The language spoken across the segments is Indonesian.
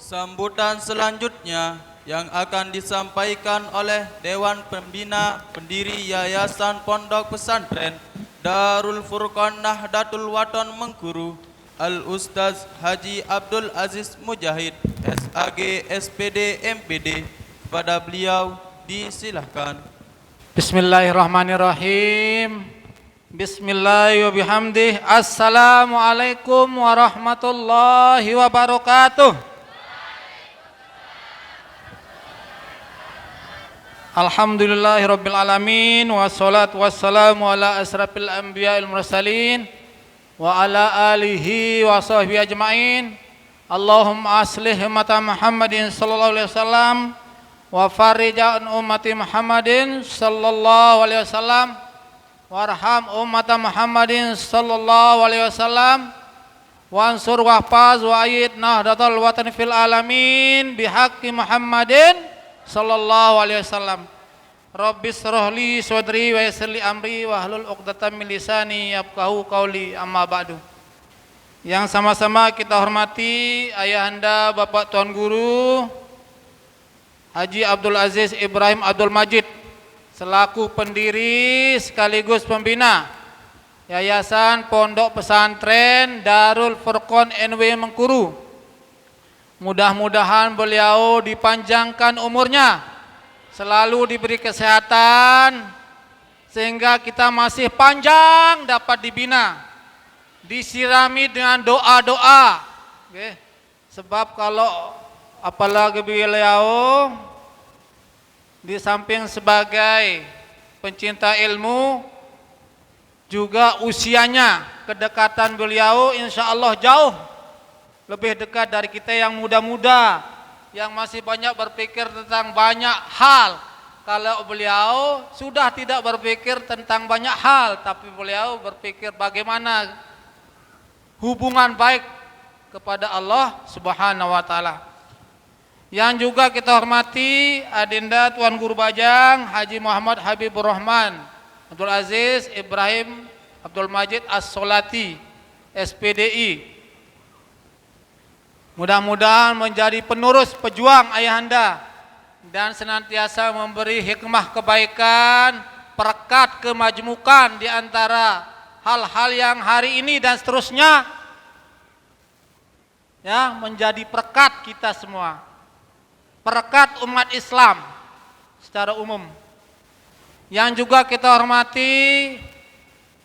Sambutan selanjutnya yang akan disampaikan oleh Dewan Pembina Pendiri Yayasan Pondok Pesantren Darul Furqan Nahdlatul Wathon Mengkuru, Al-Ustaz Haji Abdul Aziz Mujahid, SAG SPD MPD. Kepada beliau disilahkan. Bismillahirrahmanirrahim. Bismillahirrahmanirrahim. Assalamualaikum warahmatullahi wabarakatuh. Alhamdulillahirabbil alamin, wassalatu wassalamu ala asrafil anbiya'il mursalin wa ala alihi wa sahbihi ajmain. Allahumma aslih mata Muhammadin sallallahu alaihi wasallam wa farijan ummati Muhammadin sallallahu alaihi wasallam warham ummata Muhammadin sallallahu alaihi wasallam wansur wahfaz wa ayid nahdlatul watan fil alamin bihaqqi Muhammadin sallallahu alaihi wasallam. Rabbis shrahli sadri wa yassir li amri wahlul 'uqdatam min lisani yafqahu qauli, amma ba'du. Yang sama-sama kita hormati ayahanda Bapak Tuan Guru Haji Abdul Aziz Ibrahim Abdul Majid selaku pendiri sekaligus pembina Yayasan Pondok Pesantren Darul Furqan NW Mengkuru. Mudah-mudahan beliau dipanjangkan umurnya, selalu diberi kesehatan sehingga kita masih panjang dapat dibina, disirami dengan doa-doa. Oke. Sebab kalau apalagi beliau di samping sebagai pencinta ilmu, juga usianya, kedekatan beliau insya Allah jauh lebih dekat dari kita yang muda-muda, yang masih banyak berpikir tentang banyak hal. Kalau beliau sudah tidak berpikir tentang banyak hal, tapi beliau berpikir bagaimana hubungan baik kepada Allah Subhanahu wa Ta'ala. Yang juga kita hormati Adinda Tuan Guru Bajang Haji Muhammad Habibur Rahman Abdul Aziz Ibrahim Abdul Majid As-Solati SPDI. Mudah-mudahan menjadi penerus pejuang ayahanda dan senantiasa memberi hikmah kebaikan, perekat kemajmukan di antara hal-hal yang hari ini dan seterusnya, ya, menjadi perekat kita semua, perekat umat Islam secara umum. Yang juga kita hormati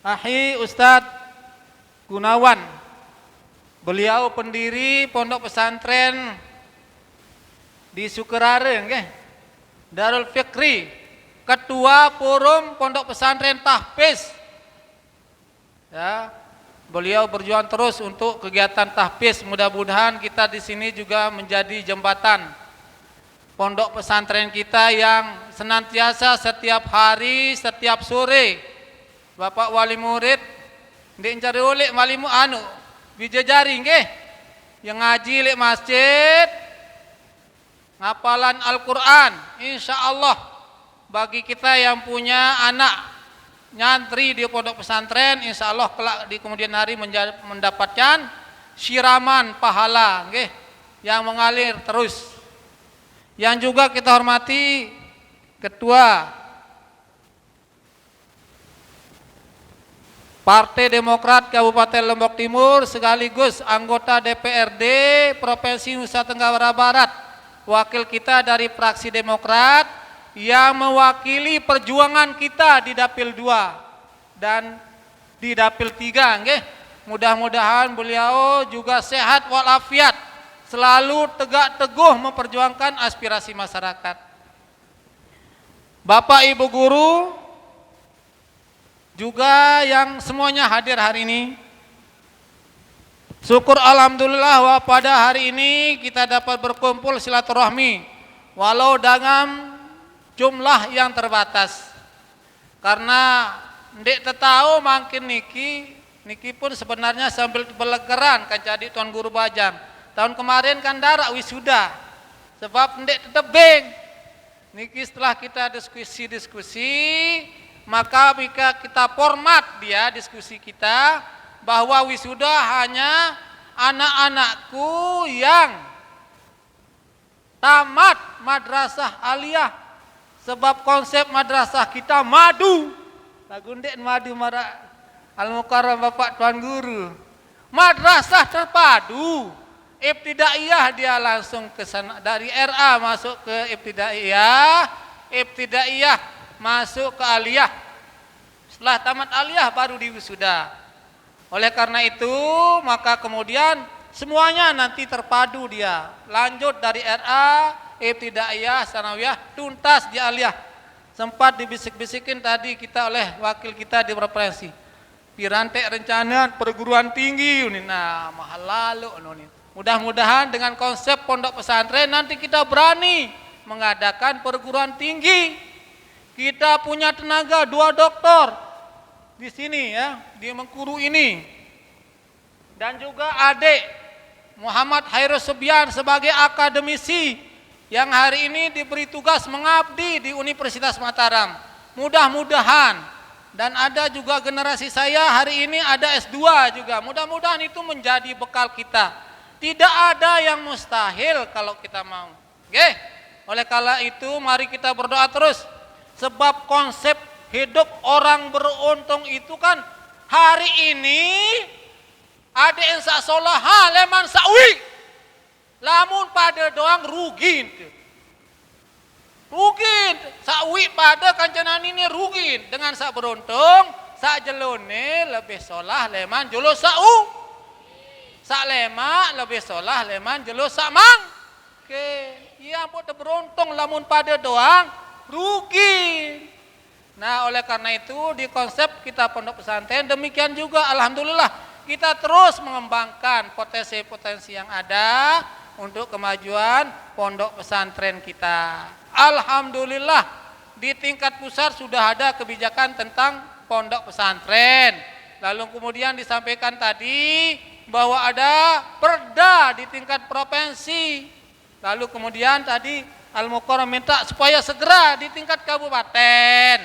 Ahi Ustadz Gunawan, beliau pendiri Pondok Pesantren di Sukerare, Darul Fikri, Ketua Forum Pondok Pesantren Tahfiz. Ya, beliau berjuang terus untuk kegiatan tahfiz. Mudah-mudahan kita di sini juga menjadi jembatan pondok pesantren kita yang senantiasa setiap hari, setiap sore, Bapak Wali Murid dincari oleh walimu bijajari yang ngaji lek masjid, ngapalan Al-Quran. Insya Allah bagi kita yang punya anak nyantri di pondok pesantren, insya Allah kelak di kemudian hari mendapatkan siraman pahala yang mengalir terus. Yang juga kita hormati Ketua Partai Demokrat Kabupaten Lombok Timur sekaligus anggota DPRD Provinsi Nusa Tenggara Barat, wakil kita dari fraksi Demokrat yang mewakili perjuangan kita di Dapil 2 dan di Dapil 3. Mudah-mudahan beliau juga sehat walafiat, selalu tegak teguh memperjuangkan aspirasi masyarakat. Bapak Ibu guru juga yang semuanya hadir hari ini, syukur alhamdulillah bahwa pada hari ini kita dapat berkumpul silaturahmi walau dengan jumlah yang terbatas. Karena ndek tahu makin niki pun sebenarnya sambil belegeran kan jadi Tuan Guru Bajang. Tahun kemarin kan darak wisuda, sebab ndek tebing. Niki setelah kita diskusi, maka jika kita format dia diskusi kita bahwa wisuda hanya anak-anakku yang tamat madrasah aliyah. Sebab konsep madrasah kita madu. Lagu ndek madu mara Al-Mukarram Bapak Tuan Guru. Madrasah terpadu. Ibtidaiyah dia langsung ke sana, dari RA masuk ke ibtidaiyah, ibtidaiyah masuk ke aliyah. Setelah tamat aliyah baru diwisuda. Oleh karena itu, maka kemudian semuanya nanti terpadu dia. Lanjut dari RA, ibtidaiyah, sanawiyah, tuntas di aliyah. Sempat dibisik-bisikin tadi kita oleh wakil kita di provinsi. Piranti rencana perguruan tinggi, nah mahal lalu nih. Mudah-mudahan dengan konsep pondok pesantren nanti kita berani mengadakan perguruan tinggi. Kita punya tenaga 2 doktor di sini ya, di Mengkuru ini. Dan juga adik Muhammad Hairus Subian sebagai akademisi yang hari ini diberi tugas mengabdi di Universitas Mataram. Mudah-mudahan, dan ada juga generasi saya hari ini ada S2 juga. Mudah-mudahan itu menjadi bekal kita. Tidak ada yang mustahil kalau kita mau. Oke? Oleh karena itu mari kita berdoa terus. Sebab konsep hidup orang beruntung itu kan hari ini ada yang sak solaha leman sawi. Lamun pada doang rugi. Rugi. Sawi pada kancanan ini rugi. Dengan sak beruntung, sak jelone lebih solah leman jolo sau. Sak lemak lebih solah leman jelo sak mang. Oke, iya pun beruntung lamun pada doang rugi. Nah, oleh karena itu di konsep kita pondok pesantren demikian juga alhamdulillah kita terus mengembangkan potensi-potensi yang ada untuk kemajuan pondok pesantren kita. Alhamdulillah di tingkat pusat sudah ada kebijakan tentang pondok pesantren. Lalu kemudian disampaikan tadi bahwa ada perda di tingkat provinsi. Lalu kemudian tadi Al-Mukarram minta supaya segera di tingkat kabupaten.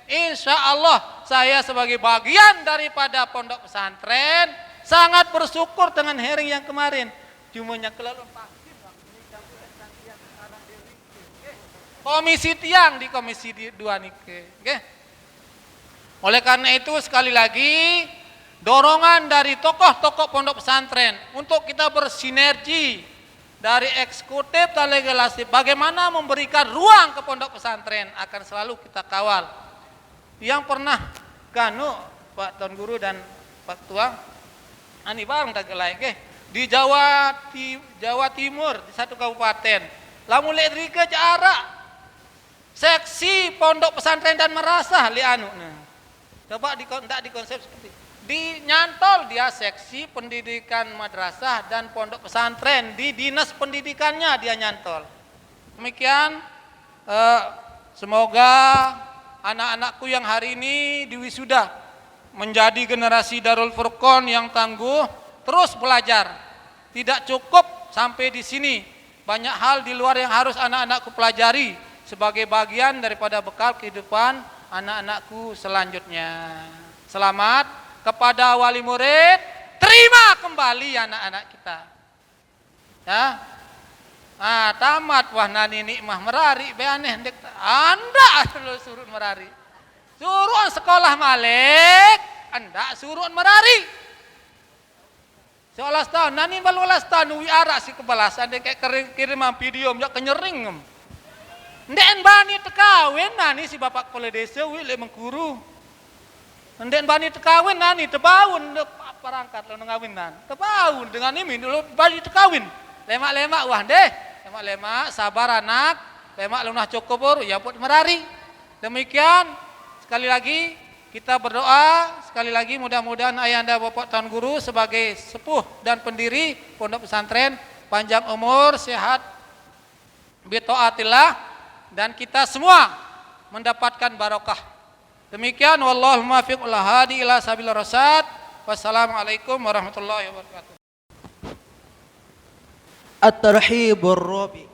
Insya Allah saya sebagai bagian daripada pondok pesantren sangat bersyukur dengan hearing yang kemarin. Cumanya kelaluan komisi tiang di komisi 2 nike. Okay. Oleh karena itu sekali lagi dorongan dari tokoh-tokoh pondok pesantren untuk kita bersinergi dari eksekutif dan legislatif bagaimana memberikan ruang ke pondok pesantren akan selalu kita kawal. Yang pernah kanu Pak Tuan Guru dan Pak Tua ani bareng tagelai di Jawa Timur di satu kabupaten. Lamun lihat rike jarak seksi pondok pesantren dan merasah li anu. Nah, coba di konsep seperti itu. Di Nyantol dia seksi pendidikan madrasah dan pondok pesantren, di dinas pendidikannya dia nyantol. Demikian semoga anak-anakku yang hari ini diwisuda menjadi generasi Darul Furqon yang tangguh, terus belajar. Tidak cukup sampai di sini, banyak hal di luar yang harus anak-anakku pelajari sebagai bagian daripada bekal kehidupan anak-anakku selanjutnya. Selamat kepada wali murid, terima kembali anak-anak kita. Ya, tamat wah nani nikmah merari, be aneh dek. Anda suruh merari, suruh sekolah malek, anda suruh merari. Seolah tahun nani balulas tahun wi arak si kebalasan dek kayak kiriman video jak kenyering. Ndek bani tekawin nani si bapak kepala desa wi le Mengkuru. Ndek bani tekawin nani tebaun perangkat lo ngawinan. Tebaun dengan ini dulu bani tekawin. Lemak-lemak wah deh. Lemak-lemak sabar anak. Lemak lunah cukup ya buat merari. Demikian sekali lagi kita berdoa sekali lagi mudah-mudahan ayahanda Bapak Tuan Guru sebagai sepuh dan pendiri pondok pesantren panjang umur, sehat, bitaatillah dan kita semua mendapatkan barokah. Demikian wallahu muwaffiq ila hadi ila sabilir rasyad. Wassalamualaikum warahmatullahi wabarakatuh. At-tarhibur rabi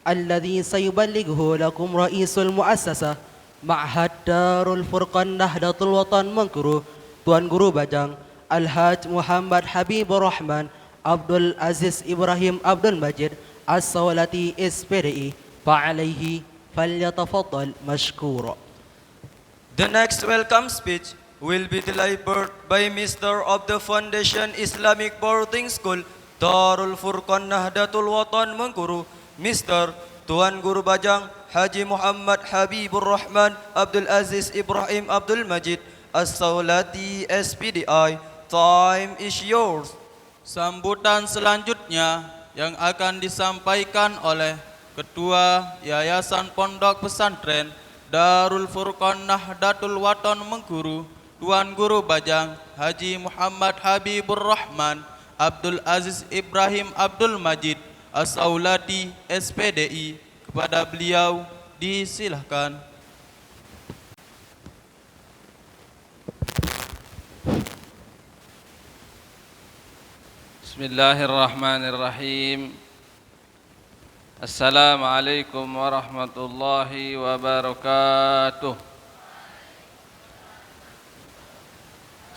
alladhi sayuballighu lakum ra'isul muassasah Ma'had Darul Furqan Nahdlatul Watan Mengkuru Tuan Guru Bajang Al-Haj Muhammad Habibur Rahman Abdul Aziz Ibrahim Abdul Majid الصولة SPDI فعليه فليتفضل مشكورا. The next welcome speech will be delivered by Mr. of the Foundation Islamic Boarding School Darul Furqan Nahdlatul Watan Mengkuru, Mr. Tuan Guru Bajang Haji Muhammad Habibur Rahman Abdul Aziz Ibrahim Abdul Majid As-Saulati SPDI. Time is yours. Sambutan selanjutnya yang akan disampaikan oleh Ketua Yayasan Pondok Pesantren Darul Furqan Nahdlatul Watan Mengkuru, Tuan Guru Bajang Haji Muhammad Habibur Rahman Abdul Aziz Ibrahim Abdul Majid As-Saulati SPDI. Kepada beliau disilahkan. Bismillahirrahmanirrahim. Assalamualaikum warahmatullahi wabarakatuh.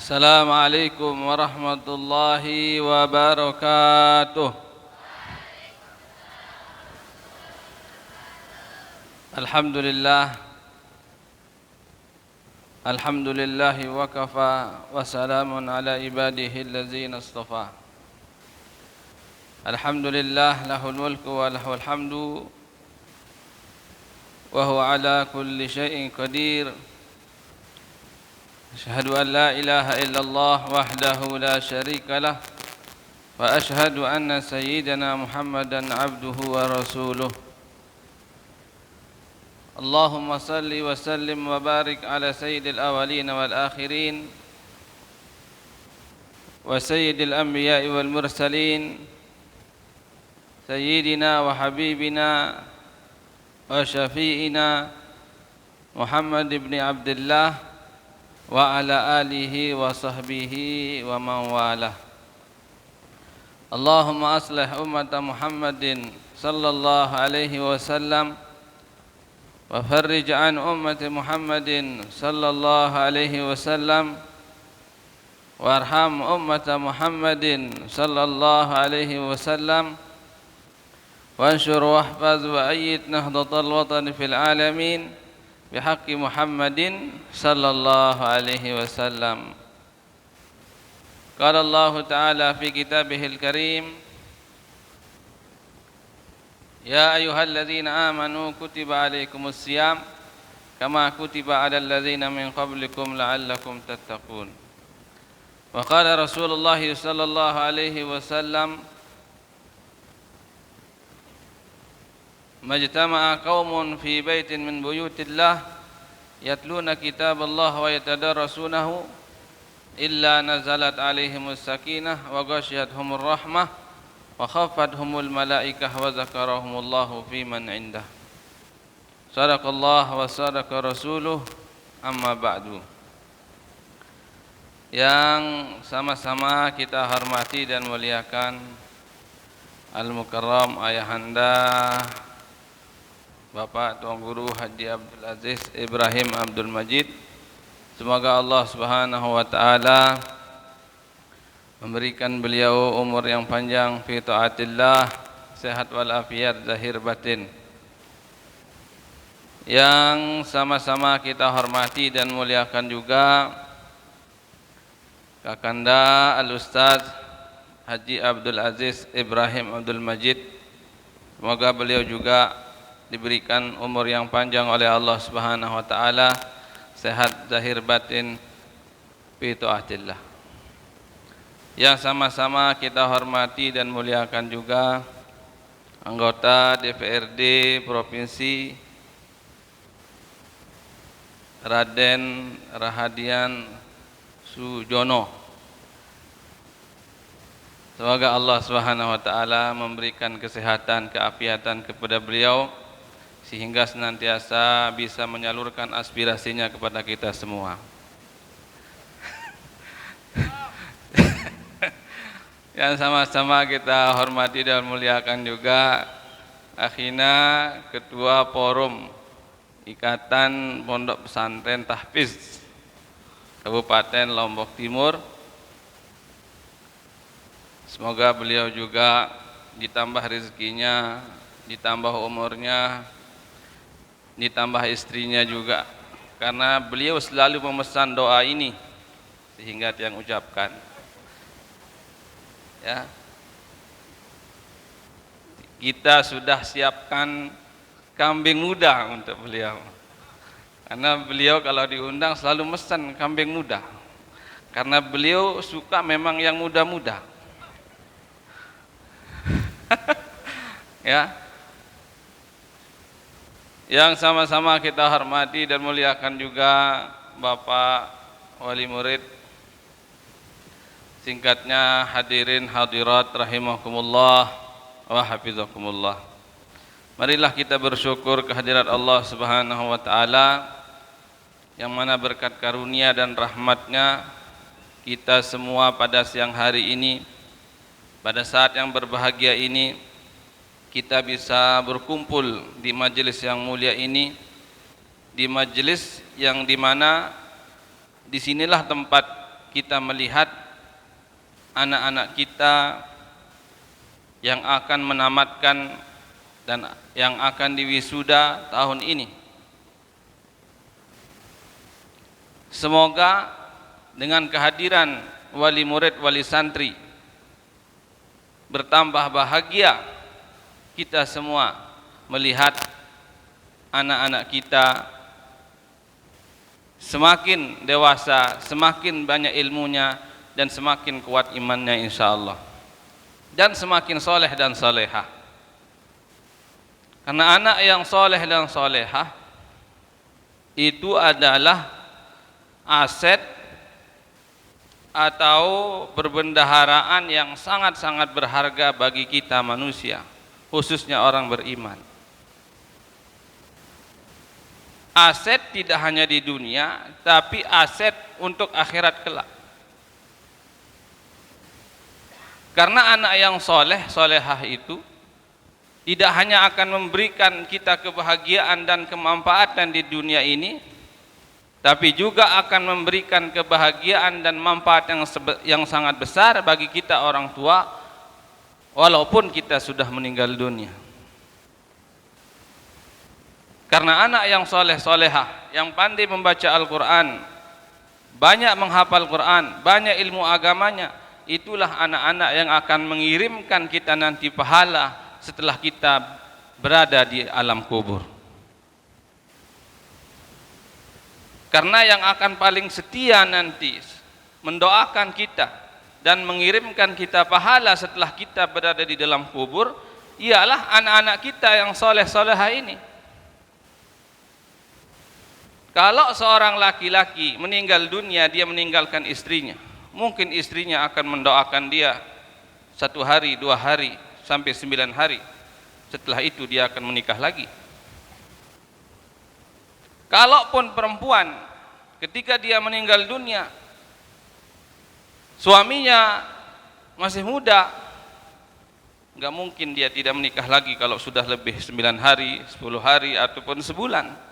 Assalamualaikum warahmatullahi wabarakatuh. Alhamdulillah. Alhamdulillahi wa kafa wa salamun ala ibadihi allazina istafa. Alhamdulillah lahul mulku wa lahul hamdu wa huwa ala kulli syai'in qadir. Asyhadu an la ilaha illallah wahdahu la syarika lah wa asyhadu anna sayyidana Muhammadan abduhu wa rasuluh. Allahumma salli wa sallim wa barik ala sayyidil awwalin wal akhirin wa sayyidil anbiya'i wal mursalin Sayyidina wa habibina wa syafi'ina Muhammad ibn Abdullah wa ala alihi wa sahbihi wa man walah. Allahumma aslih ummata Muhammadin sallallahu alaihi wasallam wa farrij an ummati Muhammadin sallallahu alaihi wasallam warham ummata Muhammadin sallallahu alaihi wasallam وانشر واحفظ وأيد نهضة الوطن في العالمين بحق محمد صلى الله عليه وسلم. قال الله تعالى في كتابه الكريم يا أيها الذين آمنوا كتب عليكم الصيام كما كتب على الذين من قبلكم لعلكم تتقون. وقال رسول الله صلى الله عليه وسلم Majtama'a qaumun fi baitin min buyutillah yatluna kitaballah wa yatadarrasunahu illa nazalat alaihimus sakinah wa ghashiyatuhumur rahmah wa khafathumul malaikah wa zakarahumullahu fi man indah. Sadaqallah wa sadaqa rasuluh, amma ba'du. Yang sama-sama kita hormati dan muliakan Al-Mukarram Ayahanda Bapak Tuan Guru Haji Abdul Aziz Ibrahim Abdul Majid. Semoga Allah Subhanahu wa taala memberikan beliau umur yang panjang fi taatillah, sehat walafiat zahir batin. Yang sama-sama kita hormati dan muliakan juga Kakanda Al-Ustaz Haji Abdul Aziz Ibrahim Abdul Majid. Semoga beliau juga diberikan umur yang panjang oleh Allah Subhanahu wa taala, sehat zahir batin fi taatillah. Yang sama-sama kita hormati dan muliakan juga anggota DPRD Provinsi Raden Rahadian Sujono. Semoga Allah Subhanahu wa taala memberikan kesehatan, keafiatan kepada beliau sehingga senantiasa bisa menyalurkan aspirasinya kepada kita semua. Yang sama-sama kita hormati dan muliakan juga akhina Ketua Forum Ikatan Pondok Pesantren Tahfiz Kabupaten Lombok Timur. Semoga beliau juga ditambah rezekinya, ditambah umurnya, ditambah istrinya juga. Karena beliau selalu memesan doa ini sehingga tiang ucapkan. Ya. Kita sudah siapkan kambing muda untuk beliau. Karena beliau kalau diundang selalu mesen kambing muda. Karena beliau suka memang yang muda-muda. Ya. Yang sama-sama kita hormati dan muliakan juga Bapak Wali Murid. Singkatnya hadirin hadirat rahimakumullah wa hafizakumullah. Marilah kita bersyukur kehadirat Allah Subhanahu wa taala yang mana berkat karunia dan rahmatnya kita semua pada siang hari ini, pada saat yang berbahagia ini, kita bisa berkumpul di majelis yang mulia ini, di majelis yang dimana disinilah tempat kita melihat anak-anak kita yang akan menamatkan dan yang akan diwisuda tahun ini. Semoga dengan kehadiran wali murid, wali santri, bertambah bahagia kita semua melihat anak-anak kita semakin dewasa, semakin banyak ilmunya, dan semakin kuat imannya insyaallah, dan semakin soleh dan solehah. Karena anak yang soleh dan solehah itu adalah aset atau perbendaharaan yang sangat-sangat berharga bagi kita manusia, khususnya orang beriman. Aset tidak hanya di dunia, tapi aset untuk akhirat kelak. Karena anak yang soleh, solehah itu tidak hanya akan memberikan kita kebahagiaan dan kemanfaatan di dunia ini, tapi juga akan memberikan kebahagiaan dan manfaat yang sangat besar bagi kita orang tua, walaupun kita sudah meninggal dunia. Karena anak yang soleh solehah, yang pandai membaca Al-Quran, banyak menghafal Quran, banyak ilmu agamanya, itulah anak-anak yang akan mengirimkan kita nanti pahala setelah kita berada di alam kubur. Karena yang akan paling setia nanti mendoakan kita dan mengirimkan kita pahala setelah kita berada di dalam kubur ialah anak-anak kita yang soleh-solehah ini. Kalau seorang laki-laki meninggal dunia, dia meninggalkan istrinya, mungkin istrinya akan mendoakan dia 1 hari, 2 hari, sampai 9 hari. Setelah itu dia akan menikah lagi. Kalaupun perempuan ketika dia meninggal dunia, suaminya masih muda, enggak mungkin dia tidak menikah lagi kalau sudah lebih 9 hari, 10 hari ataupun sebulan.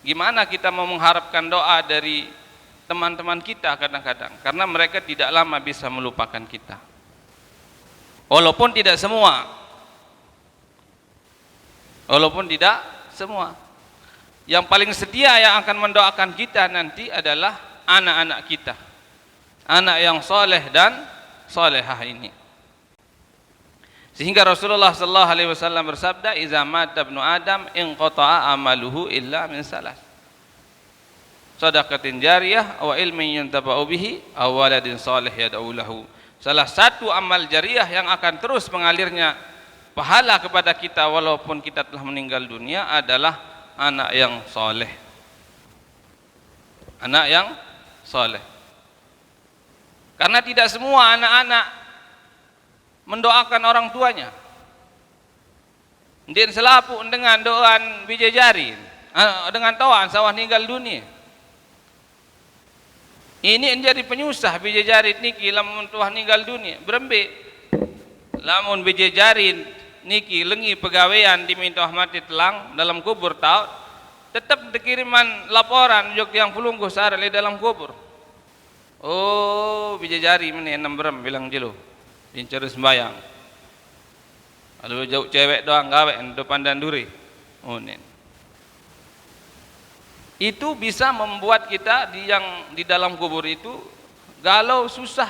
Gimana kita mau mengharapkan doa dari teman-teman kita kadang-kadang, karena mereka tidak lama bisa melupakan kita. Walaupun tidak semua. Walaupun tidak semua. Yang paling setia yang akan mendoakan kita nanti adalah anak-anak kita. Anak yang soleh dan solehah ini. Sehingga Rasulullah sallallahu alaihi wasallam bersabda, "Iza mata ibnu Adam inqata'a amaluhu illa min salas. Shadaqatin jariyah wa ilmin yuntafa'u bihi aw waladin salih yad'u lahu." Salah satu amal jariyah yang akan terus mengalirnya pahala kepada kita walaupun kita telah meninggal dunia adalah anak yang soleh. Anak yang soleh. Karena tidak semua anak-anak mendoakan orang tuanya. Ndin selapu dengan doan biji jari, dengan toan sawah ninggal dunia. Ini menjadi penyusah biji jari niki lamun tuah ninggal dunia. Berembe lamun biji jari niki lengi pegawaian diminta mati telang dalam kubur tau, tetap dikiriman laporan jok yang pelungguh sare di dalam kubur. Oh, biji jari mana 6 berem bilang jelo. Incari sembayang. Kalau jauh cewek doang gawe depan dan duri. Unin. Itu bisa membuat kita yang di dalam kubur itu galau, susah,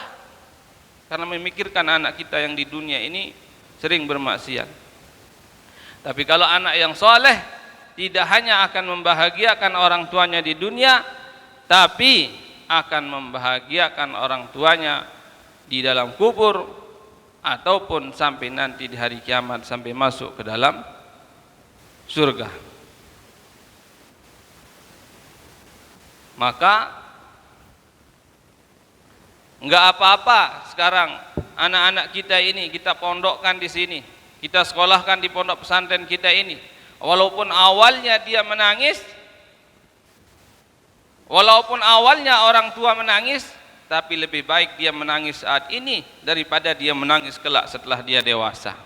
karena memikirkan anak kita yang di dunia ini sering bermaksiat. Tapi kalau anak yang soleh tidak hanya akan membahagiakan orang tuanya di dunia, tapi akan membahagiakan orang tuanya di dalam kubur ataupun sampai nanti di hari kiamat sampai masuk ke dalam surga. Maka enggak apa-apa sekarang anak-anak kita ini kita pondokkan di sini, kita sekolahkan di pondok pesantren kita ini. Walaupun awalnya dia menangis, walaupun awalnya orang tua menangis, tapi lebih baik dia menangis saat ini daripada dia menangis kelak setelah dia dewasa.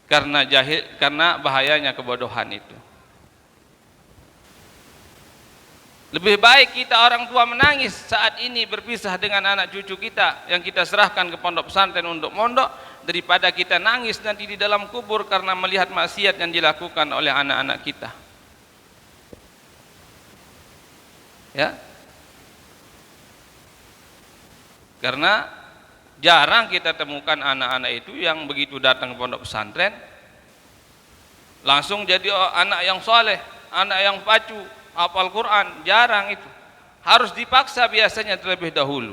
Karena jahil, karena bahayanya kebodohan itu. Lebih baik kita orang tua menangis saat ini berpisah dengan anak cucu kita yang kita serahkan ke pondok pesantren untuk mondok, daripada kita nangis nanti di dalam kubur karena melihat maksiat yang dilakukan oleh anak-anak kita. Ya. Karena jarang kita temukan anak-anak itu yang begitu datang ke pondok pesantren langsung jadi anak yang soleh, anak yang pacu, hafal Quran. Jarang itu. Harus dipaksa biasanya terlebih dahulu.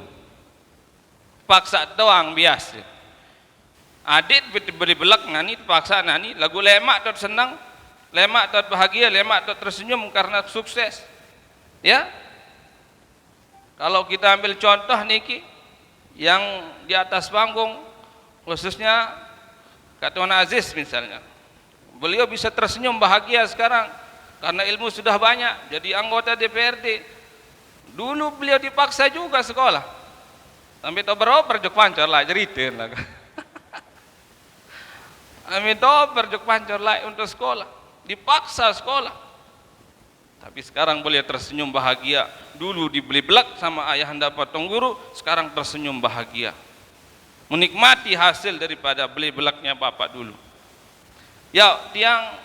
Paksa doang biasa. Adik beri belak nani paksa nani lagu lemak tot senang, lemak tot bahagia, lemak tot tersenyum karena sukses. Ya. Kalau kita ambil contoh niki yang di atas panggung, khususnya Ketua Aziz misalnya, beliau bisa tersenyum bahagia sekarang karena ilmu sudah banyak jadi anggota DPRD. Dulu beliau dipaksa juga sekolah sampai tober-oper jok pancor lah jeritin lah. Sampai tober jok pancor lah untuk sekolah, dipaksa sekolah. Tapi sekarang beliau tersenyum bahagia. Dulu dibeli belak sama ayahanda potong guru, sekarang tersenyum bahagia, menikmati hasil daripada beli belaknya bapak dulu. Ya, tiang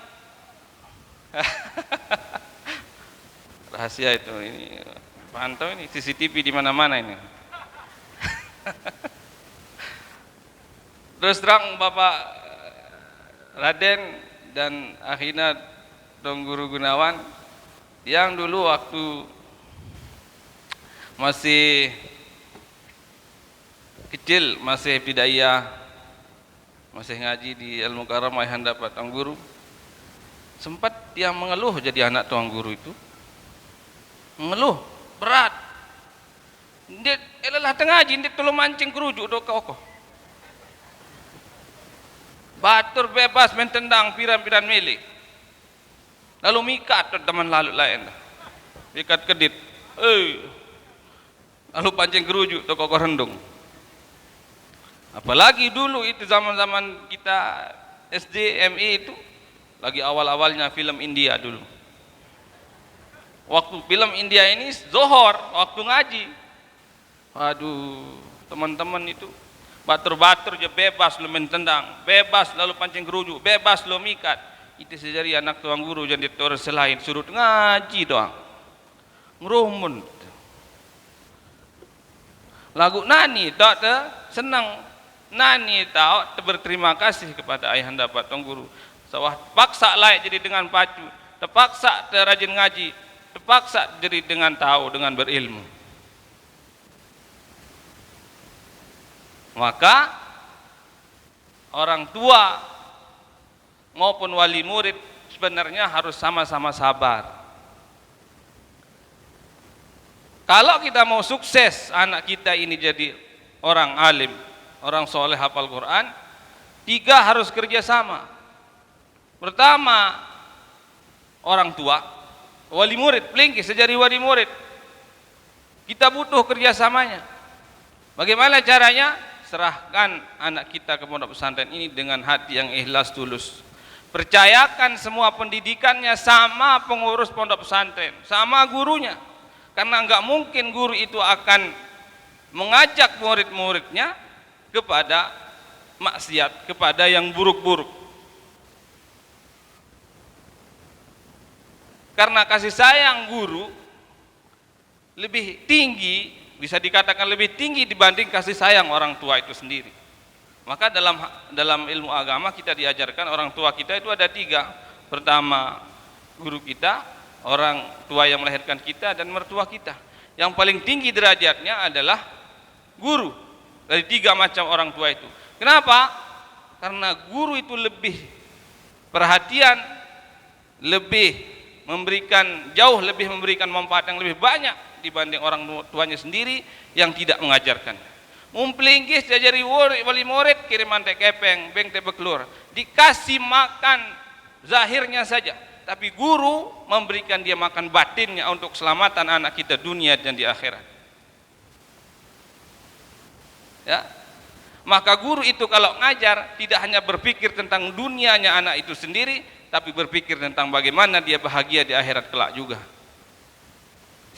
rahasia itu ini pantau ini CCTV di mana-mana ini. Terus terang Bapak Raden dan akhirnya Dong Guru Gunawan yang dulu waktu masih kecil, masih ibtidaiyah, masih ngaji di Al Mukarram ayahanda Potong Guru, sempat dia mengeluh jadi anak tuang guru itu. Mengeluh berat. Dia elalah tengah ngaji, dia tolong mancing kerujuk do koko. Batur bebas mentendang piran-piran milik. Lalu mikat teman lalu lain. Mikat kedit. Lalu pancing kerujuk do koko rendung. Apalagi dulu itu zaman-zaman kita SD, MI itu lagi awal-awalnya film India dulu. Waktu film India ini Zohor, waktu ngaji. Waduh, teman-teman itu batur-batur aja bebas lu mentendang, bebas lalu pancing kerujuk, bebas lu mikat. Itu sejari anak tuang guru jadi terus selain suruh ngaji doang. Ngerumun. Lagu nani tak senang. Nani tahu berterima kasih kepada ayahanda Potong Guru. Sawah paksa layak jadi dengan pacu, terpaksa terrajin ngaji, terpaksa jadi dengan tahu, dengan berilmu. Maka orang tua maupun wali murid sebenarnya harus sama-sama sabar. Kalau kita mau sukses anak kita ini jadi orang alim, orang soleh hafal Quran, 3 harus kerjasama. Pertama, orang tua, wali murid, pelingkis sejari wali murid. Kita butuh kerjasamanya. Bagaimana caranya? Serahkan anak kita ke pondok pesantren ini dengan hati yang ikhlas tulus. Percayakan semua pendidikannya sama pengurus pondok pesantren, sama gurunya. Karena enggak mungkin guru itu akan mengajak murid-muridnya kepada maksiat kepada yang buruk-buruk. Karena kasih sayang guru lebih tinggi, bisa dikatakan lebih tinggi dibanding kasih sayang orang tua itu sendiri. Maka dalam ilmu agama kita diajarkan orang tua kita itu ada 3. Pertama, guru kita, orang tua yang melahirkan kita, dan mertua kita. Yang paling tinggi derajatnya adalah guru dari 3 macam orang tua itu. Kenapa? Karena guru itu lebih perhatian, jauh lebih memberikan manfaat yang lebih banyak dibanding orang tuanya sendiri yang tidak mengajarkan. Mumplinggis jajari wali murid kiriman teh kepeng, beng teh beklur. Dikasih makan zahirnya saja, tapi guru memberikan dia makan batinnya untuk keselamatan anak kita dunia dan di akhirat. Ya. Maka guru itu kalau ngajar tidak hanya berpikir tentang dunianya anak itu sendiri, tapi berpikir tentang bagaimana dia bahagia di akhirat kelak juga.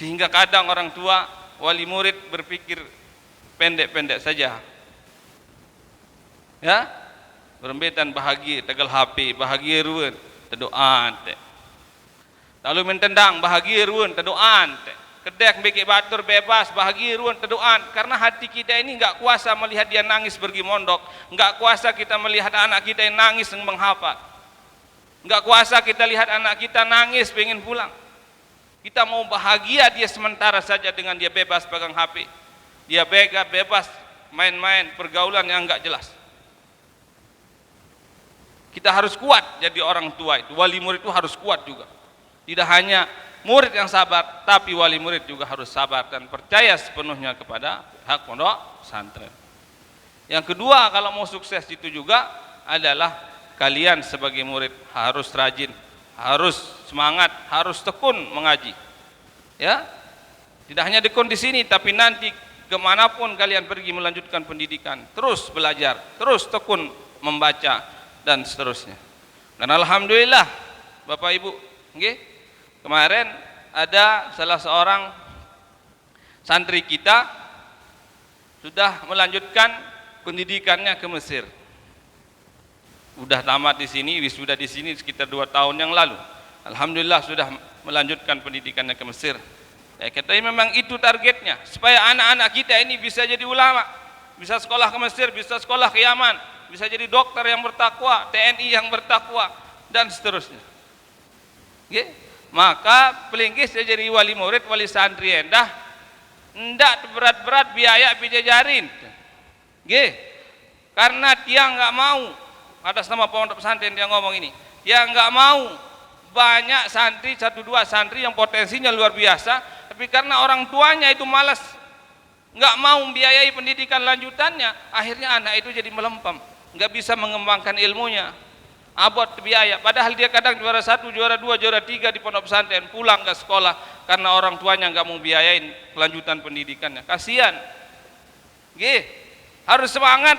Sehingga kadang orang tua wali murid berpikir pendek-pendek saja. Ya, berembetan bahagia, tegal HP, bahagia ruan, tedoan teh. Lalu mentendang bahagia ruan, tedoan teh. Kedek bikin batur bebas, bahagia ruan, tedoan. Karena hati kita ini enggak kuasa melihat dia nangis pergi mondok, enggak kuasa kita melihat anak kita yang nangis yang menghafal. Enggak kuasa kita lihat anak kita nangis pengen pulang. Kita mau bahagia dia sementara saja dengan dia bebas pegang HP. Dia bebas main-main pergaulan yang enggak jelas. Kita harus kuat jadi orang tua itu. Wali murid itu harus kuat juga. Tidak hanya murid yang sabar, tapi wali murid juga harus sabar dan percaya sepenuhnya kepada hak pondok pesantren. Yang kedua, kalau mau sukses itu juga adalah kalian sebagai murid harus rajin, harus semangat, harus tekun mengaji. Ya, tidak hanya tekun di sini, tapi nanti kemanapun kalian pergi melanjutkan pendidikan, terus belajar, terus tekun membaca dan seterusnya. Dan alhamdulillah, Bapak Ibu, kemarin ada salah seorang santri kita sudah melanjutkan pendidikannya ke Mesir. Udah tamat di sini, wisuda di sini sekitar 2 tahun yang lalu. Alhamdulillah sudah melanjutkan pendidikannya ke Mesir. Ya, kita memang itu targetnya, supaya anak-anak kita ini bisa jadi ulama, bisa sekolah ke Mesir, bisa sekolah ke Yaman, bisa jadi dokter yang bertakwa, TNI yang bertakwa, dan seterusnya. Maka pelinggis jadi wali murid, wali santri endah, ndak berat-berat biaya pijajarin. Karena dia nggak mau, atas nama pondok pesantren dia ngomong ini, dia nggak mau banyak santri, 1-2 santri yang potensinya luar biasa, tapi karena orang tuanya itu malas, nggak mau membiayai pendidikan lanjutannya, akhirnya anak itu jadi melempem, nggak bisa mengembangkan ilmunya, abot biaya. Padahal dia kadang juara 1, juara 2, juara 3 di pondok pesantren, pulang ke sekolah karena orang tuanya nggak mau biayain kelanjutan pendidikannya. Kasihan. Harus semangat.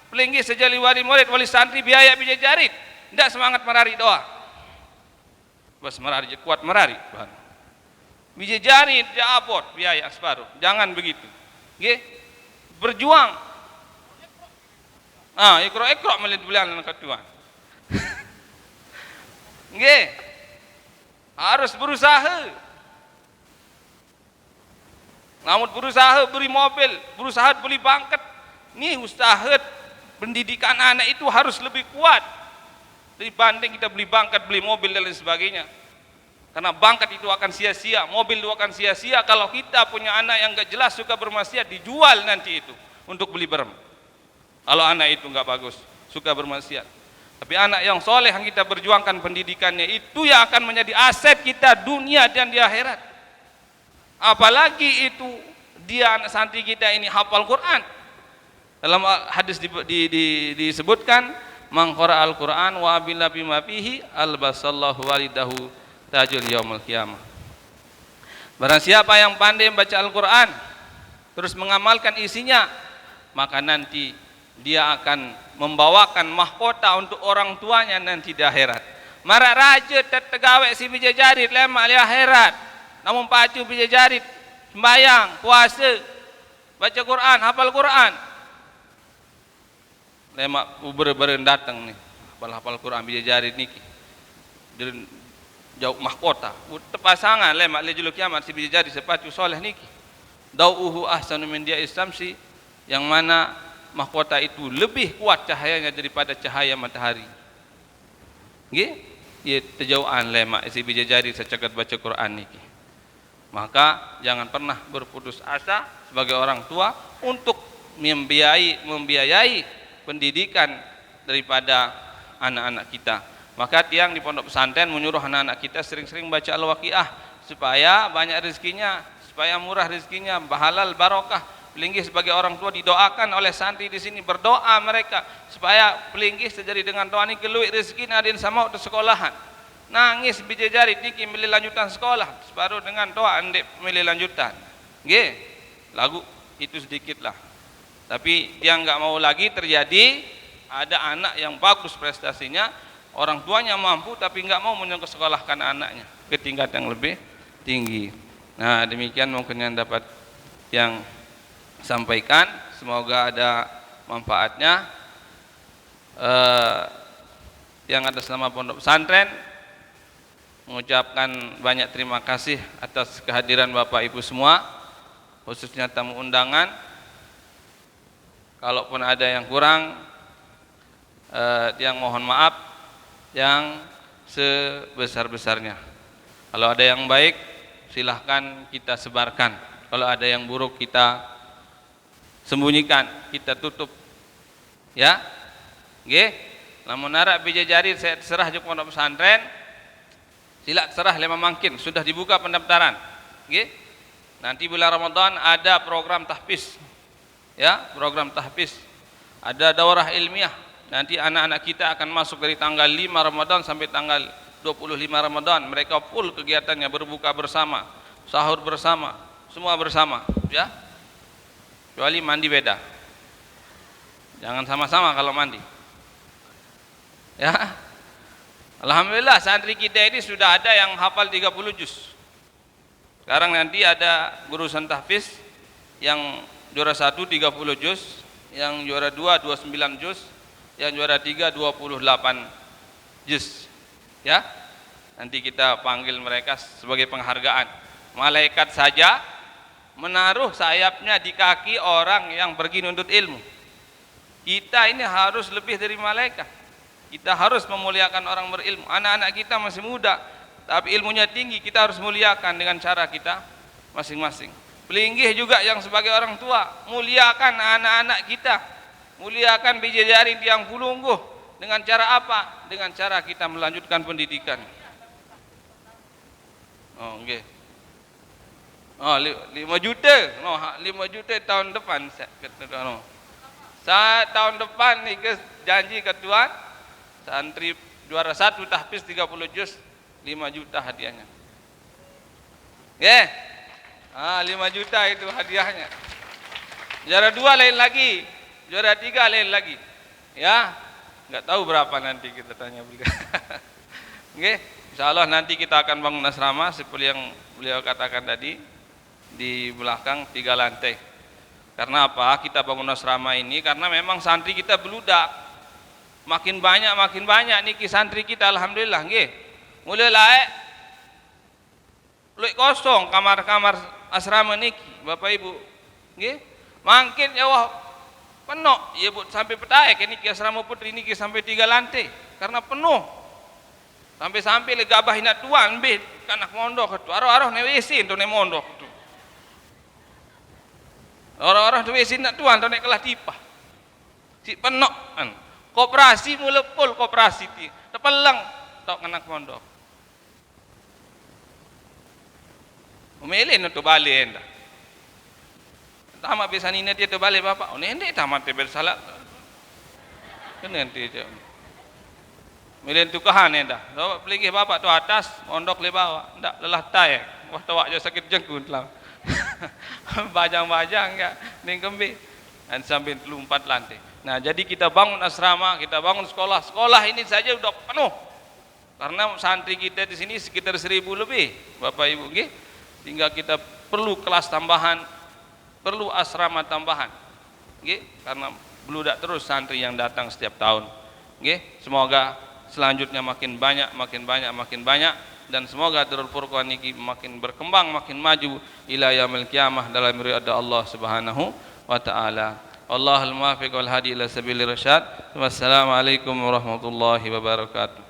Pelinggi sejali wali murid, wali santri biaya pijajarit. Tidak semangat merari doa. Bos merari kuat merari. Pijajarit ya abot biaya separuh. Jangan begitu. Berjuang. Ikro melihat bulan kedua. Harus berusaha. Namun berusaha beli mobil, berusaha beli bangket. Nih usaha pendidikan anak itu harus lebih kuat dibanding kita beli bangket, beli mobil dan lain sebagainya. Karena bangket itu akan sia-sia, mobil itu akan sia-sia kalau kita punya anak yang gak jelas suka bermaksiat, dijual nanti itu untuk beli berem. Kalau anak itu gak bagus, suka bermaksiat. Tapi anak yang soleh yang kita berjuangkan pendidikannya itu yang akan menjadi aset kita dunia dan di akhirat. Apalagi itu dia anak santri kita ini hafal Quran. Dalam hadis disebutkan man qara al-Quran wa amila bima fihi albasallahu walidahu tajul yaumil qiyamah. Barang siapa yang pandai membaca Al-Quran terus mengamalkan isinya, maka nanti dia akan membawakan mahkota untuk orang tuanya nanti di akhirat. Marak raja tetegawe si pijajarit lemak di akhirat. Namun pacu pijajarit sembayang, puasa, baca Quran, hafal Quran. lemak uber-beren datang nih hafal-hafal Quran bija jari niki jauh mahkota terpasangan lemak lejul kiamat si bija jari sepatu soleh niki dauhu ahsanu min dia istamsi yang mana mahkota itu lebih kuat cahayanya daripada cahaya matahari nggih ieu terjauhan lemak si bija jari sacagat baca Quran niki. Maka jangan pernah berputus asa sebagai orang tua untuk membiayai pendidikan daripada anak-anak kita. Maka tiang di pondok pesantren menyuruh anak-anak kita sering-sering baca Al-Waqiah supaya banyak rezekinya, supaya murah rezekinya, halal barokah. Pelinggih sebagai orang tua didoakan oleh santri di sini, berdoa mereka supaya pelinggih terjadi dengan doa ini keluik rezeki adin sama untuk sekolahan. Nangis bija jari tiki milih lanjutan sekolah separuh dengan doa andek milih lanjutan nggih lagu itu sedikitlah tapi dia nggak mau lagi terjadi ada anak yang bagus prestasinya orang tuanya mampu tapi nggak mau menyekolahkan anaknya ke tingkat yang lebih tinggi. Nah demikian mungkin yang dapat yang sampaikan, semoga ada manfaatnya. Yang atas nama Pondok Pesantren mengucapkan banyak terima kasih atas kehadiran Bapak Ibu semua, khususnya tamu undangan. Kalaupun ada yang kurang, yang mohon maaf yang sebesar-besarnya. Kalau ada yang baik, silahkan kita sebarkan. Kalau ada yang buruk, kita sembunyikan, kita tutup. Ya, nggih. Lamun arek bija jari saya serah jeung Pondok Pesantren. Sila serah lima mangkin, sudah dibuka pendaftaran. Nggih. Nanti bulan Ramadan ada program tahfiz. Ya, program tahfiz. Ada daurah ilmiah. Nanti anak-anak kita akan masuk dari tanggal 5 Ramadan sampai tanggal 25 Ramadan. Mereka full kegiatannya, berbuka bersama, sahur bersama, semua bersama, ya. Kecuali mandi beda. Jangan sama-sama kalau mandi. Ya. Alhamdulillah santri kita ini sudah ada yang hafal 30 juz. Sekarang nanti ada gurusan tahfiz yang juara 1 30 juz, yang juara 2 29 juz, yang juara 3 28 juz. Ya. Nanti kita panggil mereka sebagai penghargaan. Malaikat saja menaruh sayapnya di kaki orang yang pergi nuntut ilmu. Kita ini harus lebih dari malaikat. Kita harus memuliakan orang berilmu. Anak-anak kita masih muda, tapi ilmunya tinggi. Kita harus muliakan dengan cara kita masing-masing. Pelinggih juga yang sebagai orang tua, muliakan anak-anak kita. Muliakan bija jari tiang pulungguh. Dengan cara apa? Dengan cara kita melanjutkan pendidikan. Oh, okay. Oh, 5 juta. No, 5 juta tahun depan. Tahun depan ni ke janji ke Tuhan. Santri juara 1 tahfiz 30 juz 5 juta hadiahnya. Ya. 5 juta itu hadiahnya. Juara 2 lain lagi, juara 3 lain lagi. Ya. Enggak tahu berapa nanti kita tanya beliau. Oke, insyaallah nanti kita akan bangun asrama seperti yang beliau katakan tadi di belakang 3 lantai. Karena apa? Kita bangun asrama ini karena memang santri kita beludak. Makin banyak niki santri kita alhamdulillah nggih. Mulai laek luwih kosong kamar-kamar asrama niki Bapak Ibu. Nggih. Makin ya wah penuh ya Bu sampai petaek niki asrama putri niki sampai 3 lantai karena penuh. Sampai le gabah hina tuan be kanak mondok tu. Arah-arah ne WC tu ne mondok tu. Orang-orang tu WC nak tuan tu ne kelah tipah. Si penuh kan. Koperasi mula full koperasi ti. Tepelang tok anak mondok. Umelin untuk balik enda. Tamat biasa ni dia tu balik bapak. Oh nende tamat te bersalat. Kena nanti je. Umelin tu kahan enda. So pelingih bapak tu atas, mondok le bawah. Ndak lelah tai. Wah tawak je sakit jengkut lah. Bajang-bajang ya ning kembe. Dan sampai 4 lantai. Nah, jadi kita bangun asrama, kita bangun sekolah. Sekolah ini saja sudah penuh. Karena santri kita di sini sekitar 1000 lebih, Bapak Ibu nggih. Tinggal kita perlu kelas tambahan, perlu asrama tambahan. Nggih, karena Beludak terus santri yang datang setiap tahun. Nggih, semoga selanjutnya makin banyak, dan semoga Darul Furqan ini makin berkembang, makin maju ila yaumil qiyamah dalam ridha Allah Subhanahu wa taala. Allahul muwaffiq wal hadi ila sabilir rasyad. Wassalamualaikum warahmatullahi wabarakatuh.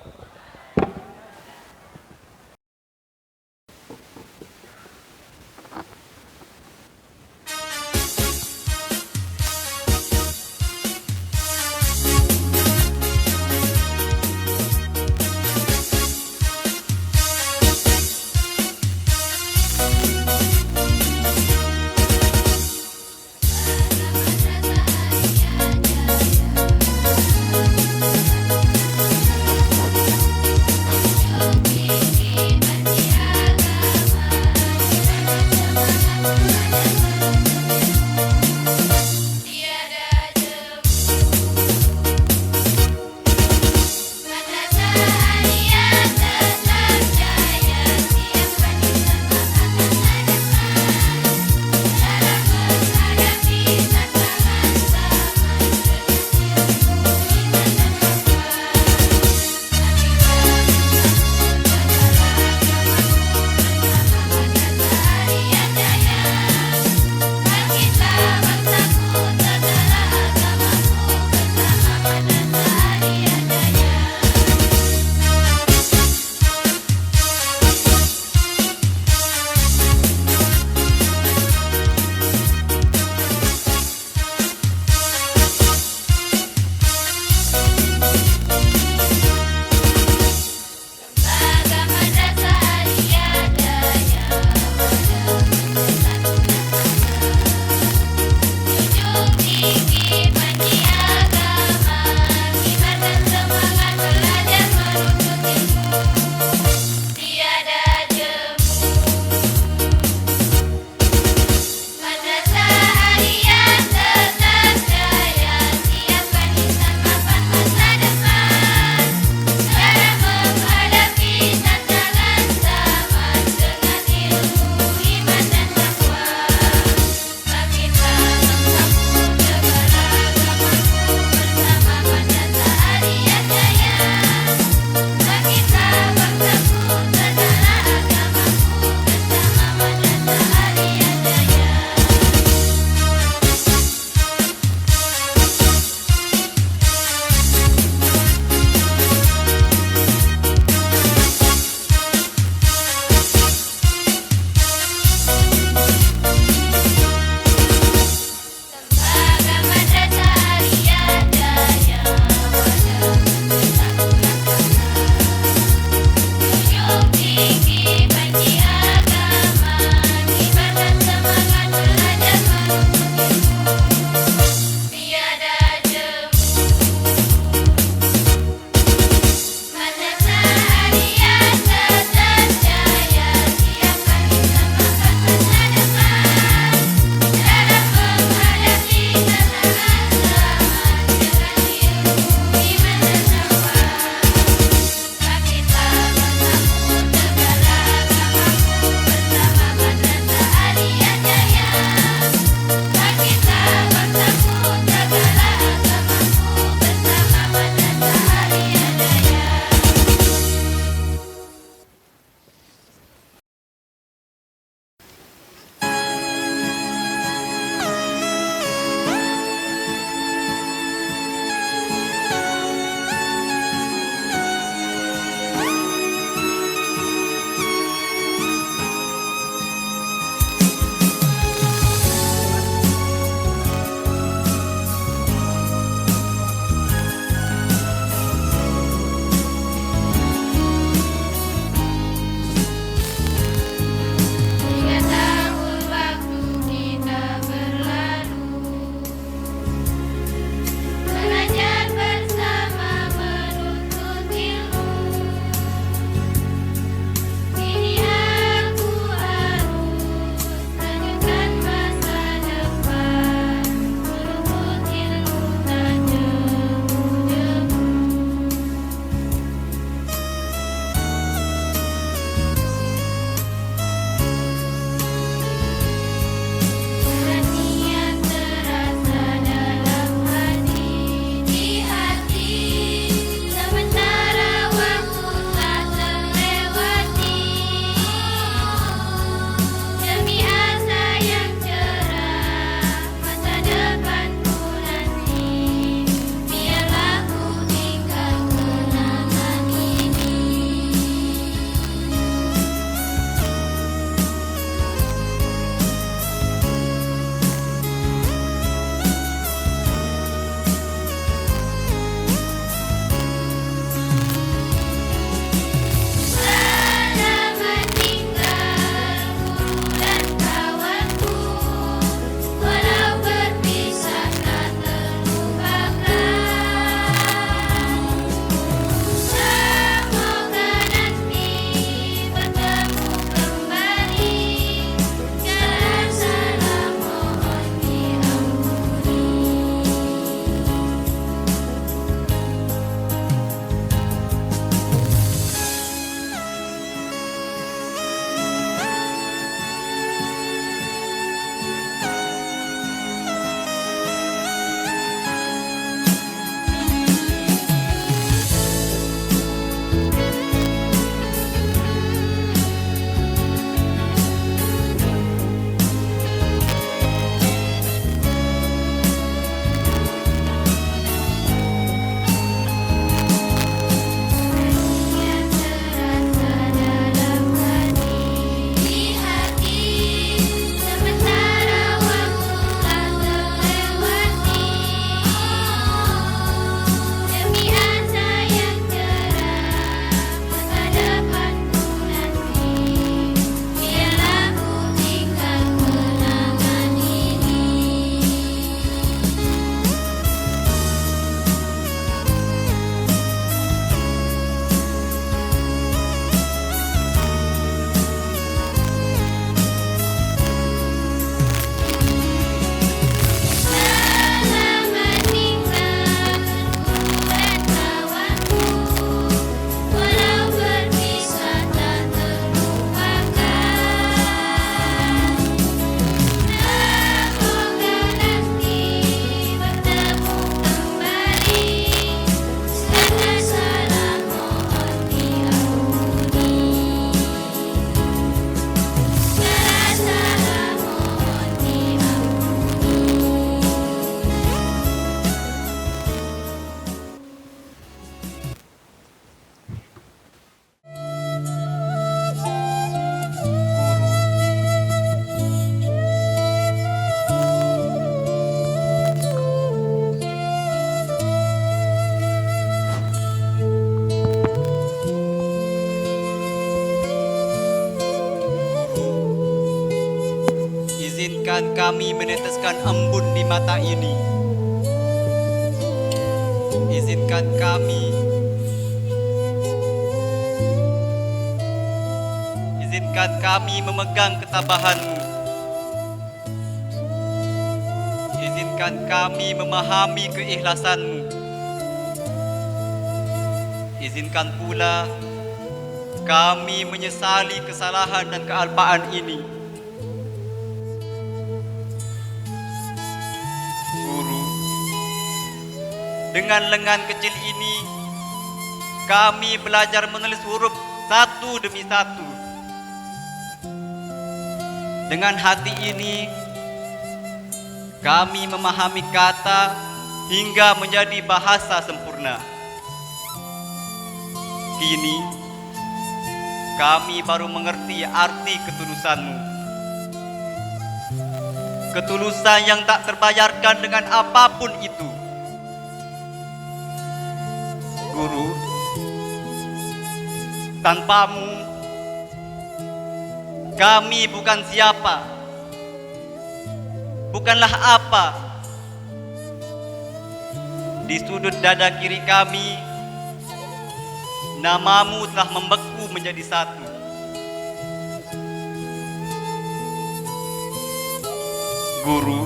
Izinkan kami meneteskan embun di mata ini. Izinkan kami memegang ketabahan-Mu. Izinkan kami memahami keikhlasan-Mu. Izinkan pula kami menyesali kesalahan dan kealpaan ini. Guru, dengan lengan kecil ini kami belajar menulis huruf satu demi satu. Dengan hati ini kami memahami kata hingga menjadi bahasa sempurna. Kini kami baru mengerti arti ketulusan-Mu. Ketulusan yang tak terbayarkan dengan apapun itu. Guru, tanpa-Mu kami bukan siapa, bukanlah apa. Di sudut dada kiri kami, nama-Mu telah membeku menjadi satu. Guru,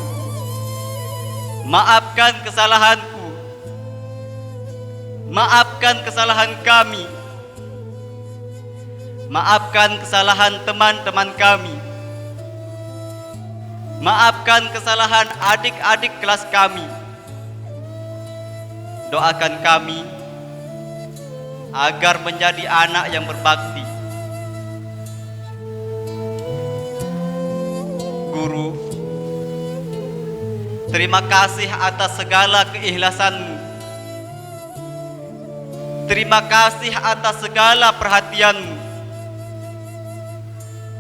maafkan kesalahanku, maafkan kesalahan kami, maafkan kesalahan teman-teman kami, maafkan kesalahan adik-adik kelas kami. Doakan kami agar menjadi anak yang berbakti. Guru, terima kasih atas segala keikhlasan-Mu. Terima kasih atas segala perhatian-Mu.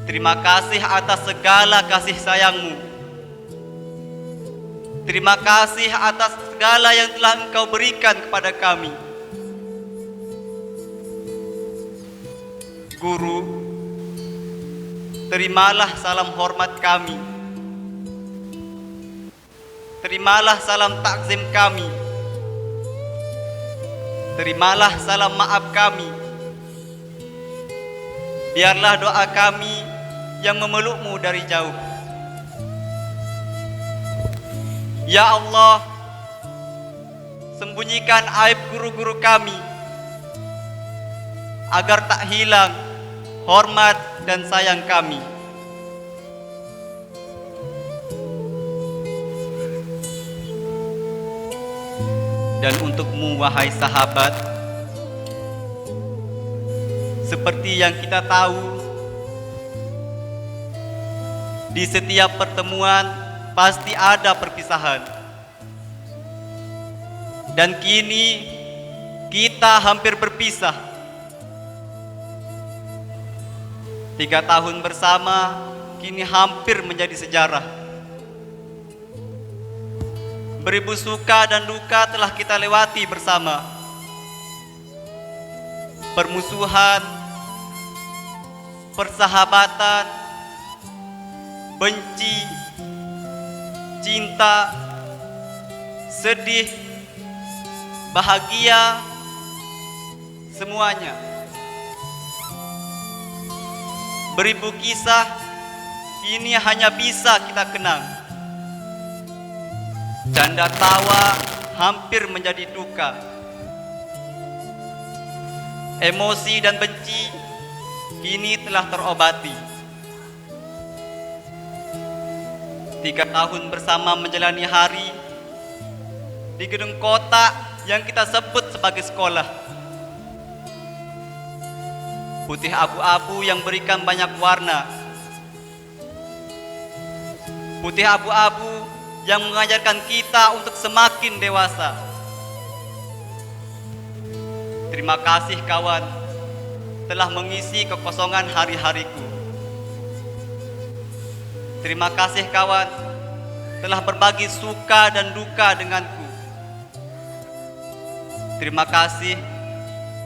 Terima kasih atas segala kasih sayang-Mu. Terima kasih atas segala yang telah Engkau berikan kepada kami. Guru, terimalah salam hormat kami. Terimalah salam takzim kami. Terimalah salam maaf kami. Biarlah doa kami yang memeluk-Mu dari jauh. Ya Allah, sembunyikan aib guru-guru kami agar tak hilang hormat dan sayang kami. Dan untuk-Mu wahai sahabat, seperti yang kita tahu, di setiap pertemuan pasti ada perpisahan. Dan kini kita hampir berpisah. 3 tahun bersama kini hampir menjadi sejarah. Beribu suka dan duka telah kita lewati bersama. Permusuhan, persahabatan, benci, cinta, sedih, bahagia, semuanya. Beribu kisah ini hanya bisa kita kenang. Canda tawa hampir menjadi duka. Emosi dan benci kini telah terobati. 3 tahun bersama menjalani hari di gedung kota yang kita sebut sebagai sekolah. Putih abu-abu yang berikan banyak warna. Putih abu-abu yang mengajarkan kita untuk semakin dewasa. Terima kasih kawan telah mengisi kekosongan hari-hariku. Terima kasih kawan telah berbagi suka dan duka denganku. Terima kasih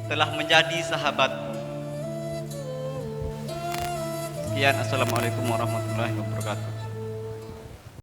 telah menjadi sahabatku. Sekian, assalamualaikum warahmatullahi wabarakatuh.